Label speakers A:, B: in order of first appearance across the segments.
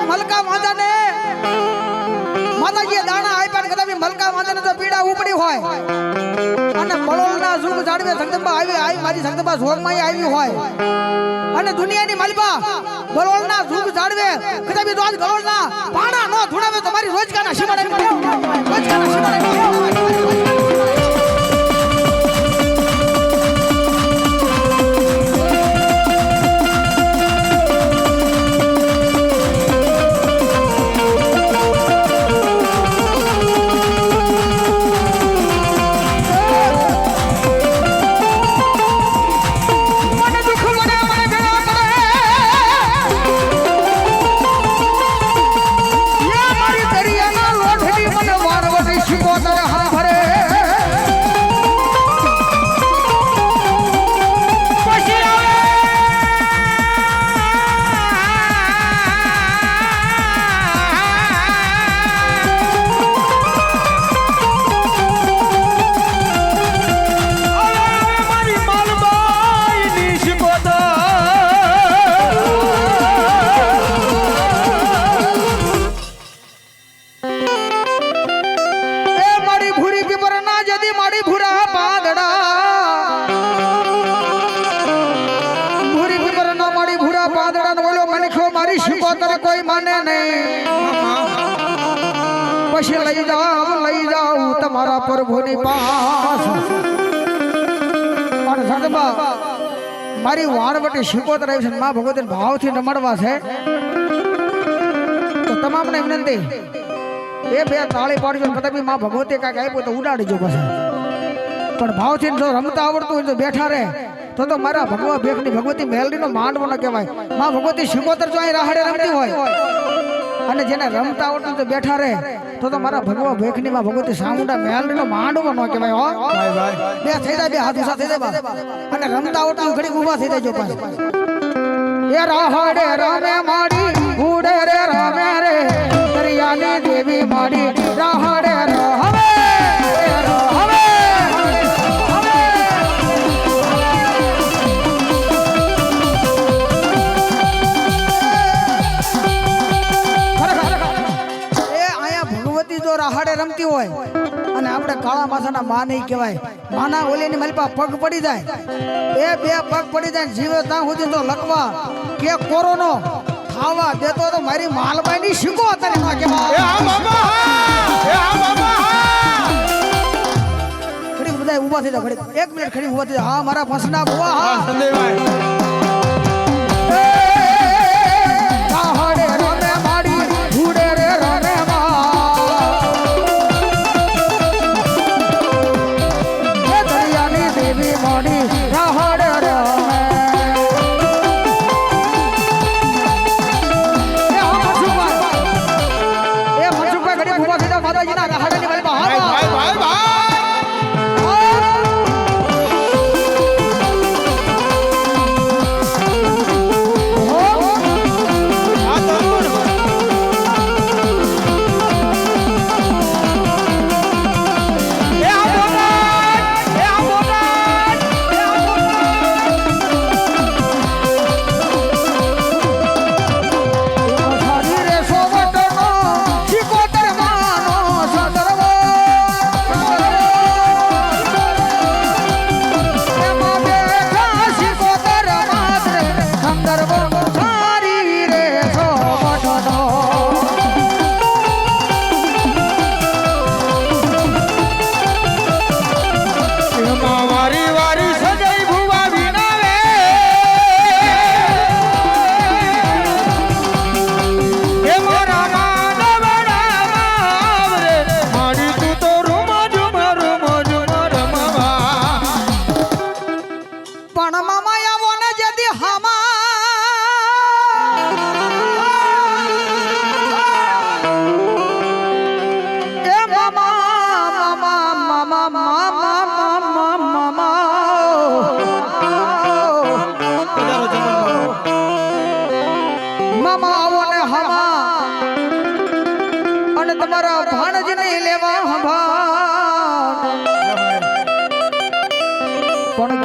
A: મલકા વાંધાને માતાજીએ દાણા આપ્યા ને કદાચ મલકા વાંધાને તો પીડા ઉપડી હોય અને બળોલના સુખ જાડવે જગદંબા આવી મારી જગદંબા જોગમાં આવી હોય અને દુનિયાની માલપા બળોલના સુખ જાડવે કદાચ તો આજ બળોલના પાણા નો ધુણાવે તો મારી રોજકાના શિમાડે કોઈ માને નહીં પછી લઈ જાવ તમારા પ્રભુની પાસ અને સદબા મારી વાણવટી શિકોતર આવી છે માં ભગવતી ભાવથી રમડવા છે તો તમામને વિનંતી બે તાળી પાડજો કદાચ માં ભગવતી કાંઈક આપ્યું તો ઉડાડીજો પછી પણ ભાવથી જો રમતા આવડતું હોય તો બેઠા રહે તો મારા ભગવા ભેખની ભગવતી મેલડીનો માંડવો ન કહેવાય માં ભગવતી શિકોતર જો અહીં રાહડે રમતી હોય અને જેને રમતા આવડતું તો બેઠા રહે તો મારા ભગવા ભેખની માં ભગવતી સામુંડા મેલડીનો માંડવો ન કહેવાય હો બે થઈ જાય બે હાથ ઉસા થઈ જાય અને રમતા આવડતું ઘડી ઊભા થઈ જાય પાછું એ રાહડે રમે માડી ઉડે રે રમે રે દરિયાની દેવી માડી રાહડે રમે રાહડે રમતી હોય અને આપણે કાળા માથાના માં નહીં કહેવાય માના ઓલીની માલપા પગ પડી જાય બે પગ પડી જાય જીવે ત્યાં સુધી તો લકવા કે કોરોનો ખાવા દેતો તો મારી માલબાઈની શીખો અત્યારે ના કહેવાય ઘડી બધા ઊભા થઈ જાય ઘડી 1 મિનિટ ઘડી ઊભા થઈ જાય હા મારા ફસના બુઆ હા સંદેભાઈ રાહડે રમે માડી ઉડે રે રમે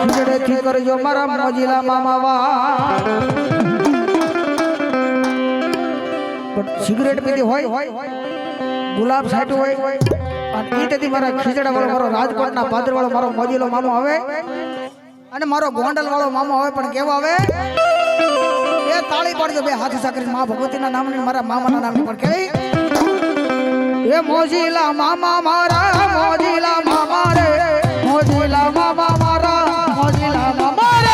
A: ખીચડેથી કરજો મારા મોજીલા મામાવા પણ સિગરેટ પીધી હોય ગુલાબ છાંટ્યું હોય અને ઈ તેથી મારા ખીચડા વાળો મારો રાજકોટના પાદર વાળો મારો મોજીલો મામો આવે અને મારો ગોંડલ વાળો મામો આવે પણ કેવો આવે એ તાળી પાડજો બે હાથ સાકરી માં ભગવતીના નામની મારા મામાના નામની પણ કેવી એ મોજીલા મામા મારા મોજીલા મામા રે મોજીલા મામા મારા મોજીલા મામા રે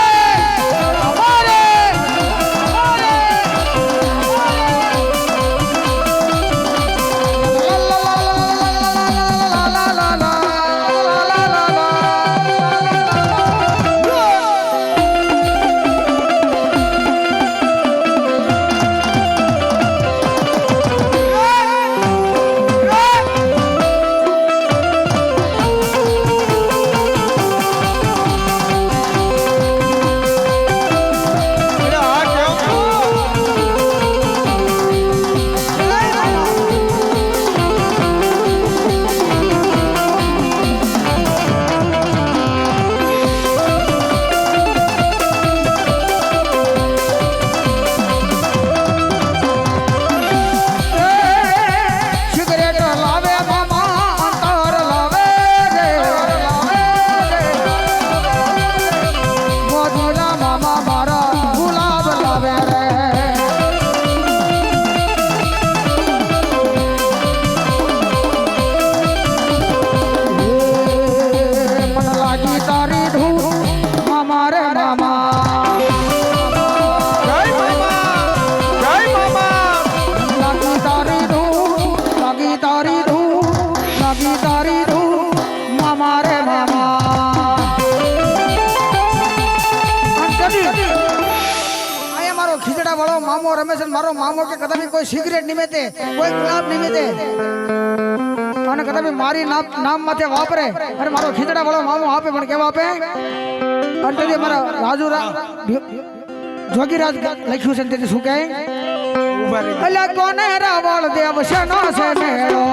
A: મામો રમેશ મારો મામો કે કદાચ કોઈ સિગરેટ નિમિત્તે કોઈ ગુલાબ નિમિત્તે અને કદાચ મારી નામ માથે વાપરે અને મારો ખીચડા વાળો મામો આપે પણ કેવા આપે અને તેથી મારા રાજુ જોગીરાજ લખ્યું છે તેથી શું કહે અલા કોને રાવળ દેવ શનો છે મેળો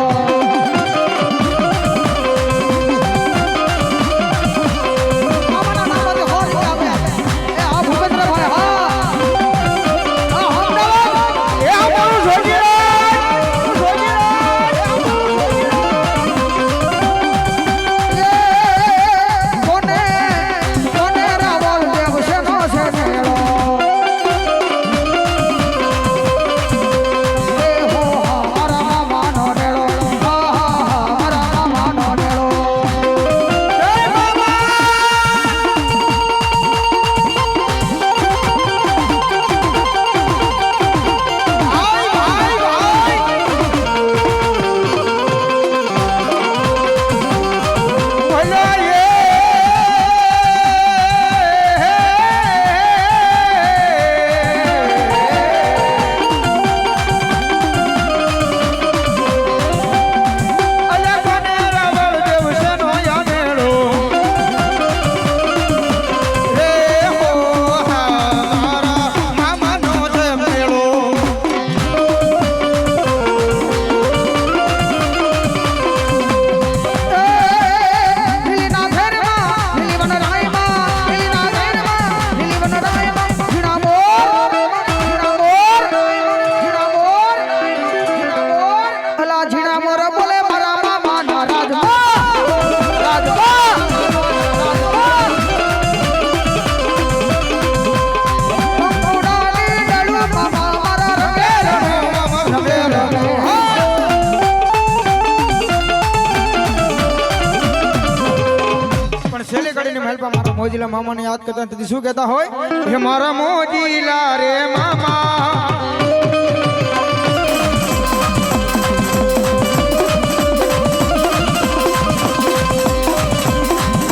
B: મોજીલા મામાને યાદ કરતા તેથી શું કહેતા હોય હે મારા મોજીલા રે મામા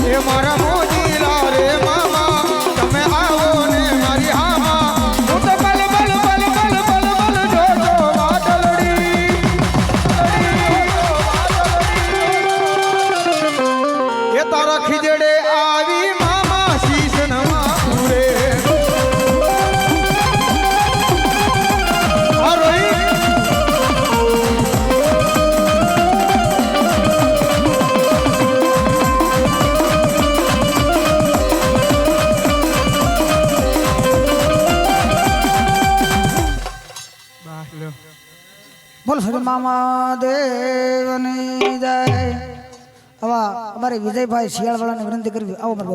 B: હે મારા મોજીલા રે મામા તમે આવો ને મારી હામા હું તો બલ બલ બલ બલ બલ બલ જોજો વાદળડી એ તારા ખીજડે આવી
A: બોલ શ્રી મામા દેવની જય. હવે અમારે વિજયભાઈ શિયાળવાળાને વિનંતી કરવી. આવો મારા